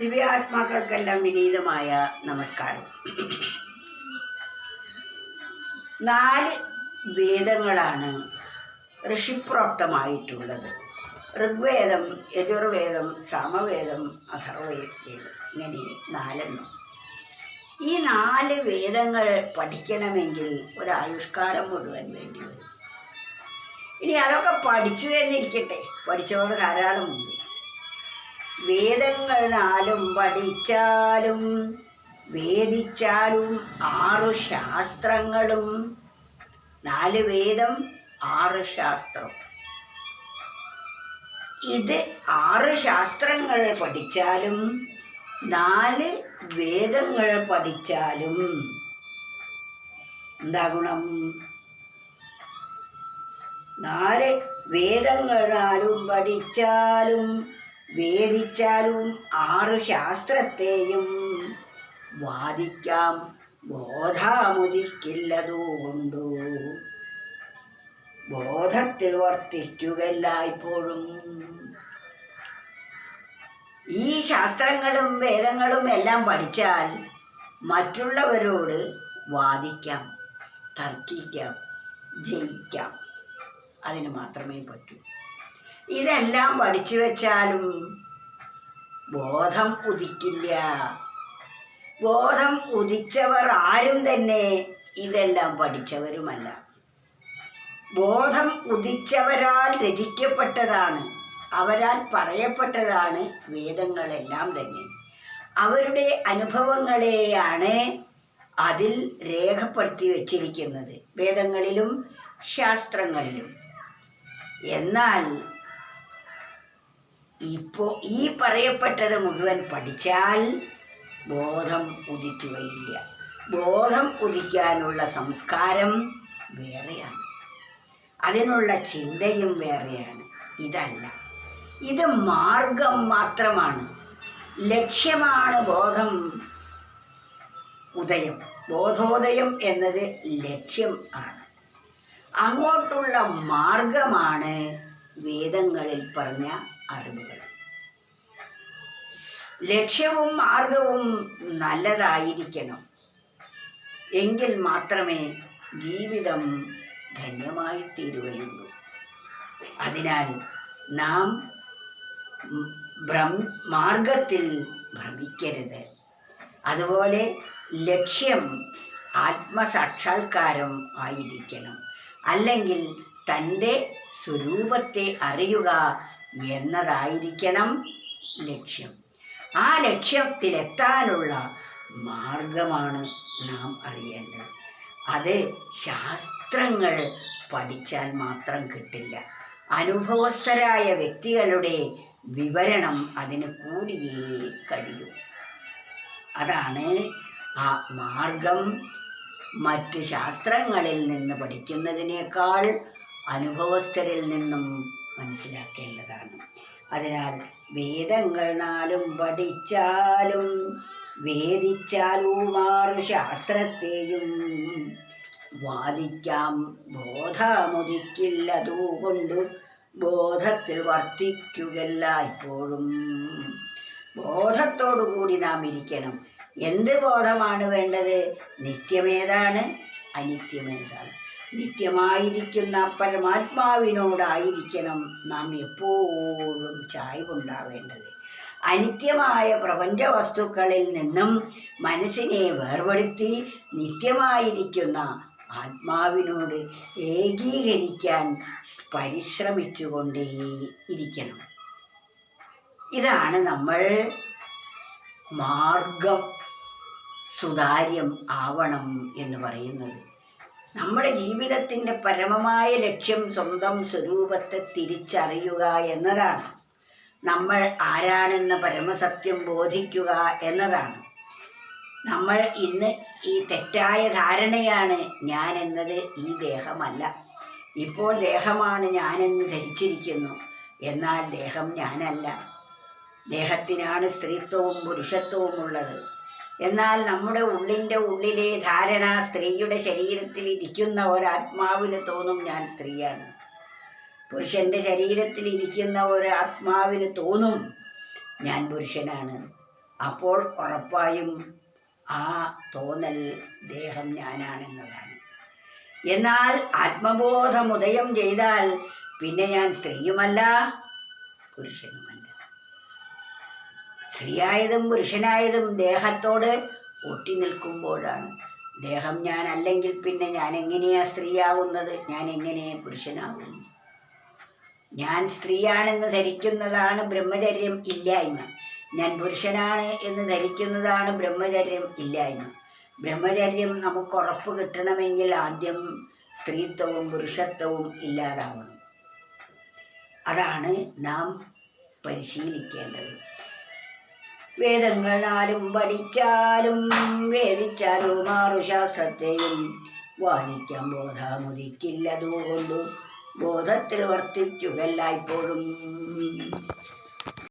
ദിവ്യാത്മാക്കൾക്കെല്ലാം വിനീതമായ നമസ്കാരം. 4 വേദങ്ങളാണ് ഋഷിപ്രോക്തമായിട്ടുള്ളത്. ഋഗ്വേദം, യജുർവേദം, സാമവേദം, അഥർവവേദം, ഇങ്ങനെ 4. ഈ 4 വേദങ്ങൾ പഠിക്കണമെങ്കിൽ ഒരായുഷ്കാലം മുഴുവൻ വേണ്ടി വരും. ഇനി അതൊക്കെ പഠിച്ചു എന്നിരിക്കട്ടെ, പഠിച്ചവർ ധാരാളമുണ്ട്. വേദങ്ങൾ 4 പഠിച്ചാലും വേദിച്ചാലും 6 ശാസ്ത്രങ്ങളും. 4 വേദം, 6 ശാസ്ത്രം. ഇത് 6 ശാസ്ത്രങ്ങൾ പഠിച്ചാലും 4 വേദങ്ങൾ പഠിച്ചാലും എന്താ ഗുണം? 4 വേദങ്ങൾ 4 പഠിച്ചാലും വേദിച്ചാലും 6 ശാസ്ത്രത്തെയും വാദിക്കാം ബോധമുദിക്കില്ലതുകൊണ്ടു. ബോധത്തിൽ വർത്തിക്കുകയെല്ലായ്പ്പോഴും. ഈ ശാസ്ത്രങ്ങളും വേദങ്ങളും എല്ലാം പഠിച്ചാൽ മറ്റുള്ളവരോട് വാദിക്കാം, തർക്കിക്കാം, ജയിക്കാം. അതിന് മാത്രമേ പറ്റൂ. ഇതെല്ലാം പഠിച്ചു വെച്ചാലും ബോധം ഉദിക്കില്ല. ബോധം ഉദിച്ചവർ ആരും തന്നെ ഇതെല്ലാം പഠിച്ചവരുമല്ല. ബോധം ഉദിച്ചവരാൽ രചിക്കപ്പെട്ടതാണ്, അവരാൽ പറയപ്പെട്ടതാണ് വേദങ്ങളെല്ലാം തന്നെ. അവരുടെ അനുഭവങ്ങളെയാണ് അതിൽ രേഖപ്പെടുത്തി വച്ചിരിക്കുന്നത്, വേദങ്ങളിലും ശാസ്ത്രങ്ങളിലും. എന്നാൽ ഈ പറയപ്പെട്ടത് മുഴുവൻ പഠിച്ചാൽ ബോധം ഉദിക്കുകയില്ല. ബോധം ഉദിക്കാനുള്ള സംസ്കാരം വേറെയാണ്, അതിനുള്ള ചിന്തയും വേറെയാണ്. ഇതല്ല, ഇത് മാർഗം മാത്രമാണ്, ലക്ഷ്യമാണ് ബോധം ഉദയം. ബോധോദയം എന്നത് ലക്ഷ്യം ആണ്. അങ്ങോട്ടുള്ള മാർഗമാണ് വേദങ്ങളിൽ പറഞ്ഞ അറിവുകൾ. ലക്ഷ്യവും മാർഗവും നല്ലതായിരിക്കണം, എങ്കിൽ മാത്രമേ ജീവിതം ധന്യമായി തീരുകയുള്ളൂ. അതിനാൽ നാം മാർഗത്തിൽ ഭ്രമിക്കരുത്. അതുപോലെ ലക്ഷ്യം ആത്മസാക്ഷാത്കാരം ആയിരിക്കണം, അല്ലെങ്കിൽ തൻ്റെ സ്വരൂപത്തെ അറിയുക എന്നതായിരിക്കണം ലക്ഷ്യം. ആ ലക്ഷ്യത്തിലെത്താനുള്ള മാർഗമാണ് നാം അറിയേണ്ടത്. അത് ശാസ്ത്രങ്ങൾ പഠിച്ചാൽ മാത്രം കിട്ടില്ല. അനുഭവസ്ഥരായ വ്യക്തികളുടെ വിവരണം അതിന് കൂടിയേ കഴിയൂ. അതാണ് ആ മാർഗം. മറ്റ് ശാസ്ത്രങ്ങളിൽ നിന്ന് പഠിക്കുന്നതിനേക്കാൾ അനുഭവസ്ഥരിൽ നിന്നും മനസ്സിലാക്കേണ്ടതാണ്. അതിനാൽ വേദങ്ങൾ 4 പഠിച്ചാലും വേദിച്ചാലും 6 ശാസ്ത്രത്തെയും വാദിക്കാം ബോധമുദിക്കില്ലതുകൊണ്ട് ബോധത്തിൽ വർത്തിക്കുകയെല്ലായ്പ്പോഴും. ബോധത്തോടുകൂടി നാം ഇരിക്കണം. എന്ത് ബോധമാണ് വേണ്ടത്? നിത്യമേതാണ്, അനിത്യമേതാണ്. നിത്യമായിരിക്കുന്ന പരമാത്മാവിനോടായിരിക്കണം നാം എപ്പോഴും ചായ്വുണ്ടാവേണ്ടത്. അനിത്യമായ പ്രപഞ്ച വസ്തുക്കളിൽ നിന്നും മനസ്സിനെ വേർപെടുത്തി നിത്യമായിരിക്കുന്ന ആത്മാവിനോട് ഏകീകരിക്കാൻ പരിശ്രമിച്ചുകൊണ്ടേ ഇരിക്കണം. ഇതാണ് നമ്മൾ മാർഗം സുതാര്യം ആവണം എന്ന് പറയുന്നത്. നമ്മുടെ ജീവിതത്തിൻ്റെ പരമമായ ലക്ഷ്യം സ്വന്തം സ്വരൂപത്തെ തിരിച്ചറിയുക എന്നതാണ്. നമ്മൾ ആരാണെന്ന പരമസത്യം ബോധിക്കുക എന്നതാണ്. നമ്മൾ ഇന്ന് ഈ തെറ്റായ ധാരണയാണ്, ഞാൻ എന്നത് ഈ ദേഹമല്ല. ഇപ്പോൾ ദേഹമാണ് ഞാനെന്ന് ധരിച്ചിരിക്കുന്നു, എന്നാൽ ദേഹം ഞാനല്ല. ദേഹത്തിനാണ് സ്ത്രീത്വവും പുരുഷത്വവും ഉള്ളത്. എന്നാൽ നമ്മുടെ ഉള്ളിലെ ധാരണ, സ്ത്രീയുടെ ശരീരത്തിൽ ഇരിക്കുന്ന ഒരാത്മാവിന് തോന്നും ഞാൻ സ്ത്രീയാണ്. പുരുഷൻ്റെ ശരീരത്തിൽ ഇരിക്കുന്ന ഒരാത്മാവിന് തോന്നും ഞാൻ പുരുഷനാണ്. അപ്പോൾ ഉറപ്പായും ആ തോന്നൽ ദേഹം ഞാനാണെന്നതാണ്. എന്നാൽ ആത്മബോധം ഉദയം ചെയ്താൽ പിന്നെ ഞാൻ സ്ത്രീയുമല്ല പുരുഷനുമല്ല. സ്ത്രീയായതും പുരുഷനായതും ദേഹത്തോട് ഒട്ടി നിൽക്കുമ്പോഴാണ്. ദേഹം ഞാൻ അല്ലെങ്കിൽ പിന്നെ ഞാൻ എങ്ങനെയാ സ്ത്രീയാവുന്നത്? ഞാൻ എങ്ങനെ പുരുഷനാകുന്നു? ഞാൻ സ്ത്രീയാണെന്ന് ധരിക്കുന്നതാണ് ബ്രഹ്മചര്യം ഇല്ലായ്മ. ഞാൻ പുരുഷനാണ് എന്ന് ധരിക്കുന്നതാണ് ബ്രഹ്മചര്യം ഇല്ലായ്മ. ബ്രഹ്മചര്യം നമുക്ക് ഉറപ്പ് കിട്ടണമെങ്കിൽ ആദ്യം സ്ത്രീത്വവും പുരുഷത്വവും ഇല്ലാതാവണം. അതാണ് നാം പരിശീലിക്കേണ്ടത്. വേദങ്ങൾ നാലും പഠിച്ചാലും വേദിച്ചാലും ആറു ശാസ്ത്രത്തെയും വാദിക്കാൻ ബോധമുദിക്കില്ലതുകൊണ്ടു ബോധത്തിൽ വർത്തിക്കുകല്ലായ്പ്പോഴും.